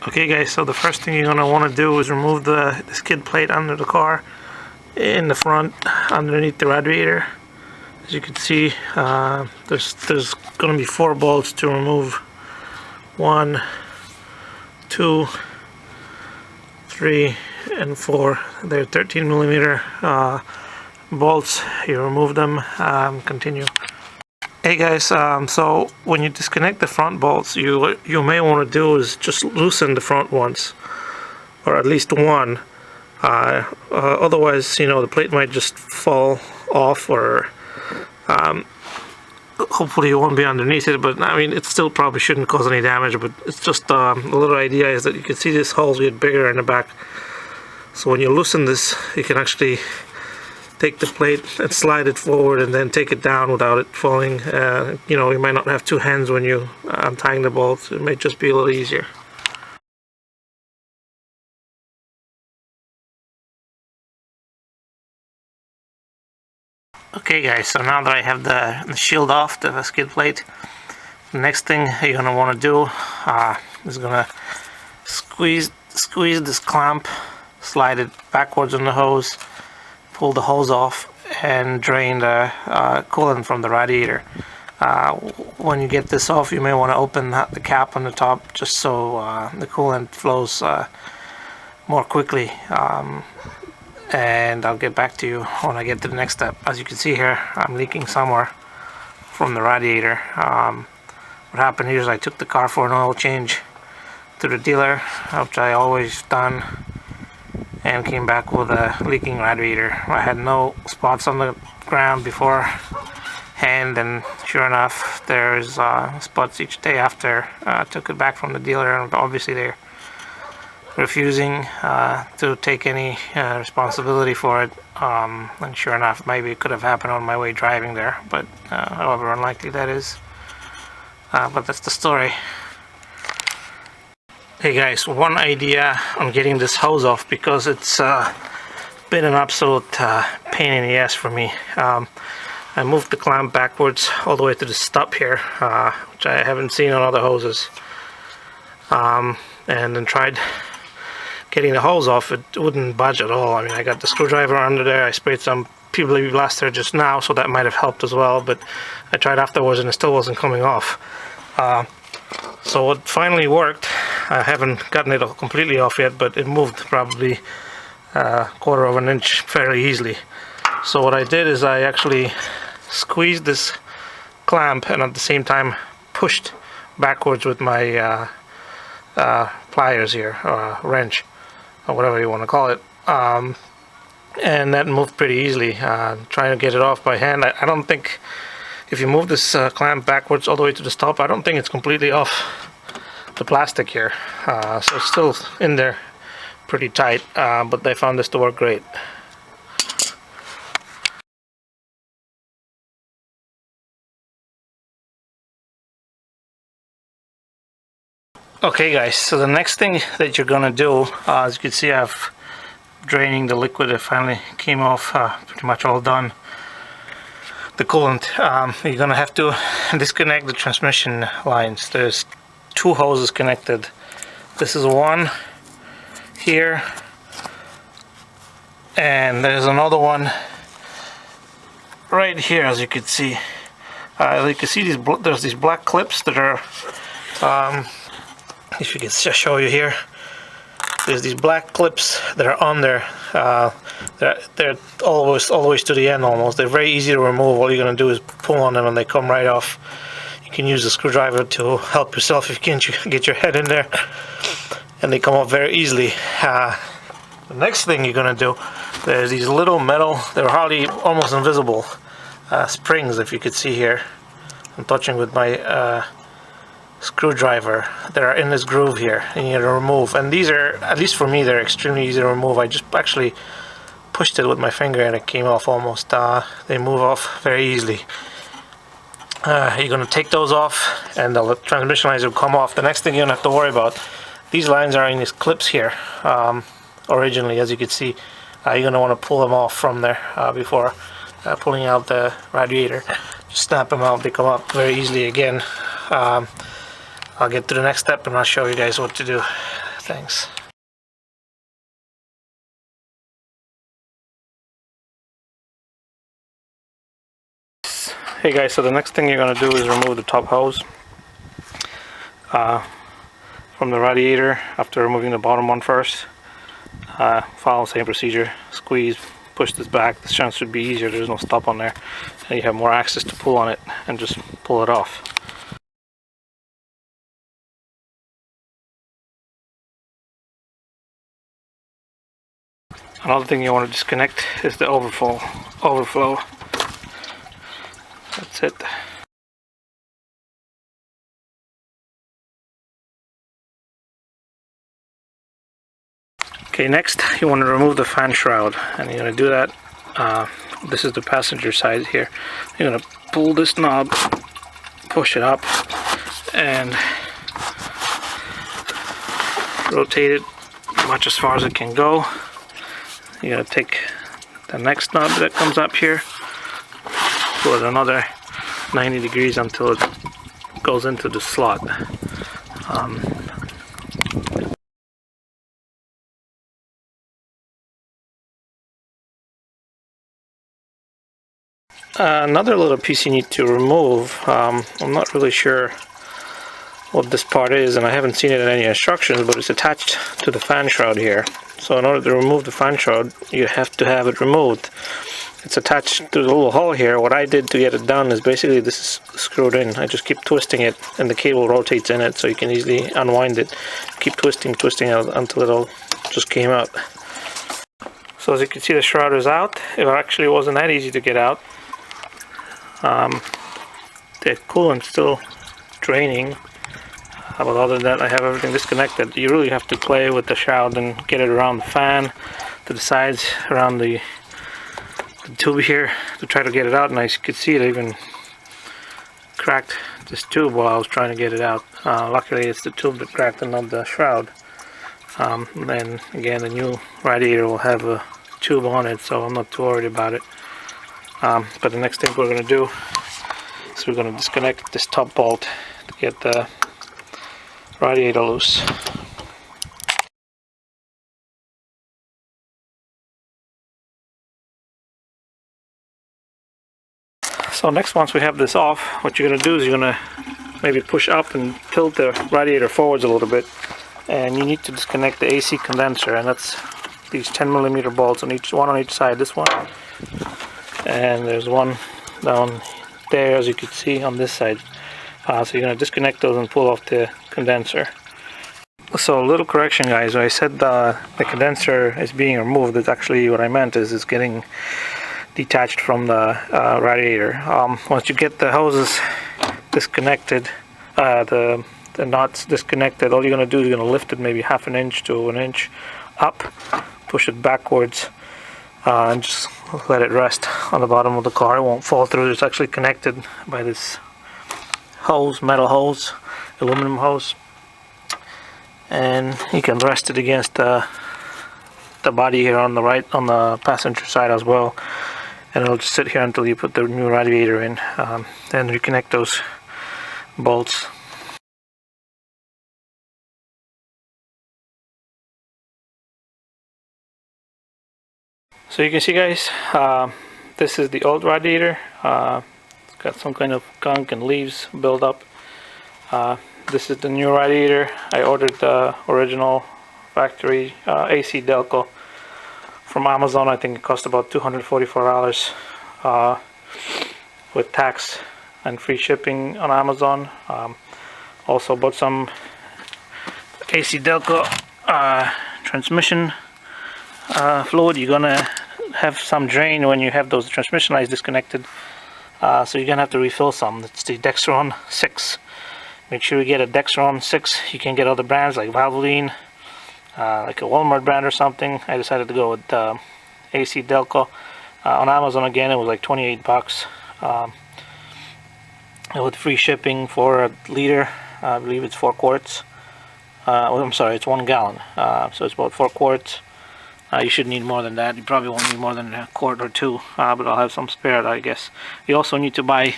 Okay guys, so the first thing you're going to want to do is remove the skid plate under the car in the front underneath the radiator. As you can see, there's going to be 4 bolts to remove. 1, 2, 3, and 4. They're 13 millimeter bolts. You remove them. Continue. Hey guys, so when you disconnect the front bolts, you may want to do is just loosen the front ones, or at least one. Otherwise, the plate might just fall off, or hopefully it won't be underneath it. But I mean, it still probably shouldn't cause any damage. But it's just a little idea is that you can see these holes get bigger in the back. So when you loosen this, you can actually take the plate and slide it forward and then take it down without it falling. You might not have 2 hands when you untying the bolts. It may just be a little easier. Okay guys, so now that I have the shield off, the skid plate, the next thing you're going to want to do is going to squeeze this clamp, slide it backwards on the hose, pull the hose off, and drain the coolant from the radiator. When you get this off, you may want to open the cap on the top just so the coolant flows more quickly. And I'll get back to you when I get to the next step. As you can see here, I'm leaking somewhere from the radiator. What happened here is I took the car for an oil change to the dealer, which I always done, and came back with a leaking radiator. I had no spots on the ground beforehand, and sure enough, there's spots each day after I took it back from the dealer, and obviously they're refusing to take any responsibility for it. And sure enough, maybe it could have happened on my way driving there, but however unlikely that is. But that's the story. Hey guys, one idea on getting this hose off, because it's been an absolute pain in the ass for me. I moved the clamp backwards all the way to the stop here, which I haven't seen on other hoses, and then tried getting the hose off. It wouldn't budge at all. I mean, I got the screwdriver under there. I sprayed some PVB blaster just now, so that might have helped as well, but I tried afterwards and it still wasn't coming off. So it finally worked. I haven't gotten it completely off yet, but it moved probably a 1/4 of an inch fairly easily. So what I did is I actually squeezed this clamp and at the same time pushed backwards with my pliers here, or wrench, or whatever you want to call it, and that moved pretty easily. Trying to get it off by hand, I don't think, if you move this clamp backwards all the way to the stop, I don't think it's completely off the plastic here, so it's still in there pretty tight, but I found this to work great. Okay guys, so the next thing that you're gonna do, as you can see, I've draining the liquid. It finally came off, pretty much all done. The coolant, you're gonna have to disconnect the transmission lines. There's 2 hoses connected. This is one here, and there's another one right here. As you can see, there's these black clips that are, if you can show you here, there's these black clips that are on there. They're always to the end almost. They're very easy to remove. All you're going to do is pull on them and they come right off. You can use a screwdriver to help yourself if you can't get your head in there, and they come off very easily. The next thing you're going to do, there's these little metal, they're almost invisible springs, if you could see here. I'm touching with my screwdriver that are in this groove here, and you need to remove. And these are, at least for me, they're extremely easy to remove. I just actually pushed it with my finger and it came off almost. They move off very easily. You're going to take those off and the transmission lines will come off. The next thing you don't have to worry about, these lines are in these clips here originally, as you can see. You're going to want to pull them off from there before pulling out the radiator. Just snap them out, they come up very easily again. I'll get to the next step and I'll show you guys what to do. Thanks. Hey guys, so the next thing you're going to do is remove the top hose from the radiator after removing the bottom one first. Follow the same procedure. Squeeze, push this back. This chance should be easier. There's no stop on there, and you have more access to pull on it and just pull it off. Another thing you want to disconnect is the overflow. That's it. Okay, next you want to remove the fan shroud, and you're going to do that. This is the passenger side here. You're going to pull this knob, push it up, and rotate it much as far as it can go. You're going to take the next knob that comes up here, pull it another 90 degrees until it goes into the slot. Another little piece you need to remove, I'm not really sure what this part is, and I haven't seen it in any instructions, but it's attached to the fan shroud here. So in order to remove the fan shroud, you have to have it removed. It's attached to the little hole here. What I did to get it done is basically this is screwed in. I just keep twisting it, and the cable rotates in it, so you can easily unwind it. Keep twisting it until it all just came out. So as you can see, the shroud is out. It actually wasn't that easy to get out. The coolant's still draining, but other than that I have everything disconnected. You really have to play with the shroud and get it around the fan, to the sides, around the tube here to try to get it out. And as you can see, it even cracked this tube while I was trying to get it out. Luckily it's the tube that cracked and not the shroud. Then again, the new radiator will have a tube on it, so I'm not too worried about it. But the next thing we're going to do is we're going to disconnect this top bolt to get the radiator loose. So next, once we have this off, what you're going to do is you're going to maybe push up and tilt the radiator forwards a little bit, and you need to disconnect the AC condenser, and that's these 10mm bolts on one on each side. This one, and there's one down there, as you can see, on this side. So you're going to disconnect those and pull off the condenser. So a little correction, guys. When I said the condenser is being removed, that's actually what I meant is it's getting detached from the radiator. Once you get the hoses disconnected, the knots disconnected, all you're going to do is you're going to lift it maybe half an inch to an inch up, push it backwards, and just let it rest on the bottom of the car. It won't fall through. It's actually connected by this hose, metal hose, aluminum hose, and you can rest it against the body here on the right, on the passenger side as well, and it'll just sit here until you put the new radiator in. Then reconnect those bolts. So you can see, guys, this is the old radiator. It's got some kind of gunk and leaves built up. This is the new radiator. I ordered the original factory AC Delco from Amazon. I think it cost about $244 with tax and free shipping on Amazon. Also bought some AC Delco transmission fluid. You're gonna have some drain when you have those transmission lines disconnected, so you're gonna have to refill some. It's the Dexron 6. Make sure you get a Dexron 6. You can get other brands like Valvoline, like a Walmart brand or something. I decided to go with AC Delco. On Amazon, again, it was like 28 bucks with free shipping for a liter. I believe it's 4 quarts. Well, I'm sorry, it's 1 gallon, so it's about 4 quarts. You should need more than that. You probably won't need more than a quart or two, but I'll have some spare, I guess. You also need to buy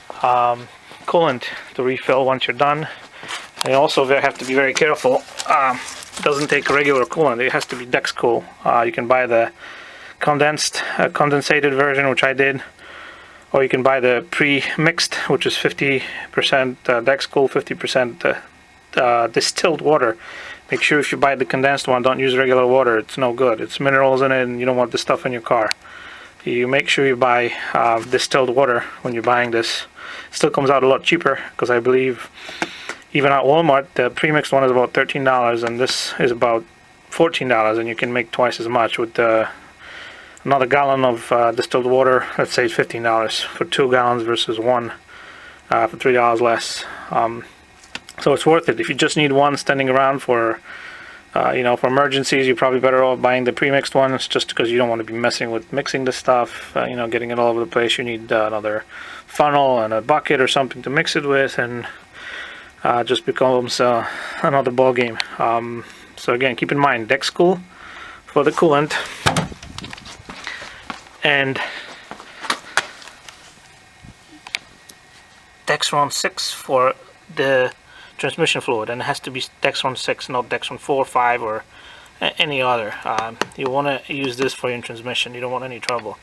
coolant to refill once you're done. And you also have to be very careful doesn't take regular coolant. It has to be Dex Cool. You can buy the condensated version, which I did, or you can buy the pre-mixed, which is 50% Dex Cool, 50% distilled water. Make sure if you buy the condensed one, don't use regular water. It's no good. It's minerals in it, and you don't want this stuff in your car. You make sure you buy distilled water when you're buying this. It still comes out a lot cheaper, because I believe even at Walmart the pre-mixed one is about $13 and this is about $14, and you can make twice as much with another gallon of distilled water. Let's say $15 for 2 gallons versus one for $3 less. So it's worth it. If you just need one standing around for for emergencies, you're probably better off buying the pre-mixed ones, just because you don't want to be messing with mixing the stuff, getting it all over the place. You need another funnel and a bucket or something to mix it with, and just becomes another ball game. So again, keep in mind Dex Cool for the coolant and Dexron 6 for the transmission fluid, and it has to be Dexron 6, not Dexron 4, 5, or any other. You want to use this for your transmission. You don't want any trouble.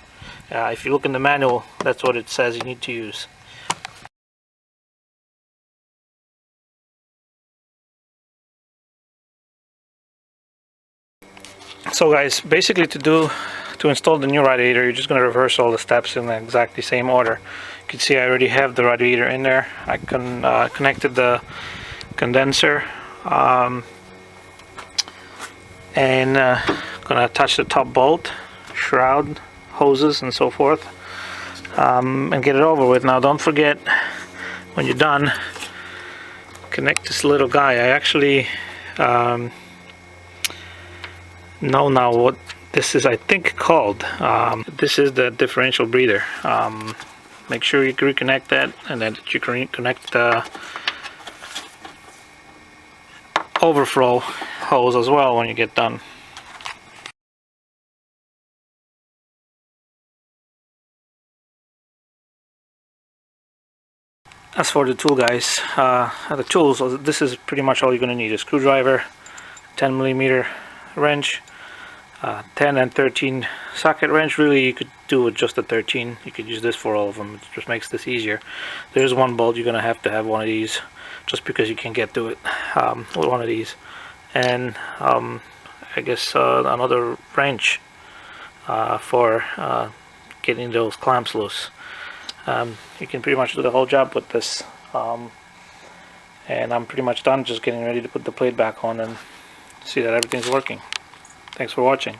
If you look in the manual, that's what it says you need to use. So guys, basically to install the new radiator, you're just going to reverse all the steps in the exactly same order. You can see I already have the radiator in there. I connected the condenser and gonna attach the top bolt, shroud, hoses, and so forth, and get it over with. Now don't forget, when you're done, connect this little guy. I actually know now what this is, I think, called. This is the differential breather. Make sure you reconnect that, and then you can connect the overflow hose as well when you get done. As for the tool, guys, the tools, this is pretty much all you're going to need: a screwdriver, 10mm wrench, 10 and 13 socket wrench. Really, you could do with just a 13. You could use this for all of them. It just makes this easier. There's one bolt. You're going to have one of these, just because you can get to it with one of these. And I guess another wrench for getting those clamps loose. You can pretty much do the whole job with this. And I'm pretty much done, just getting ready to put the plate back on and see that everything's working. Thanks for watching.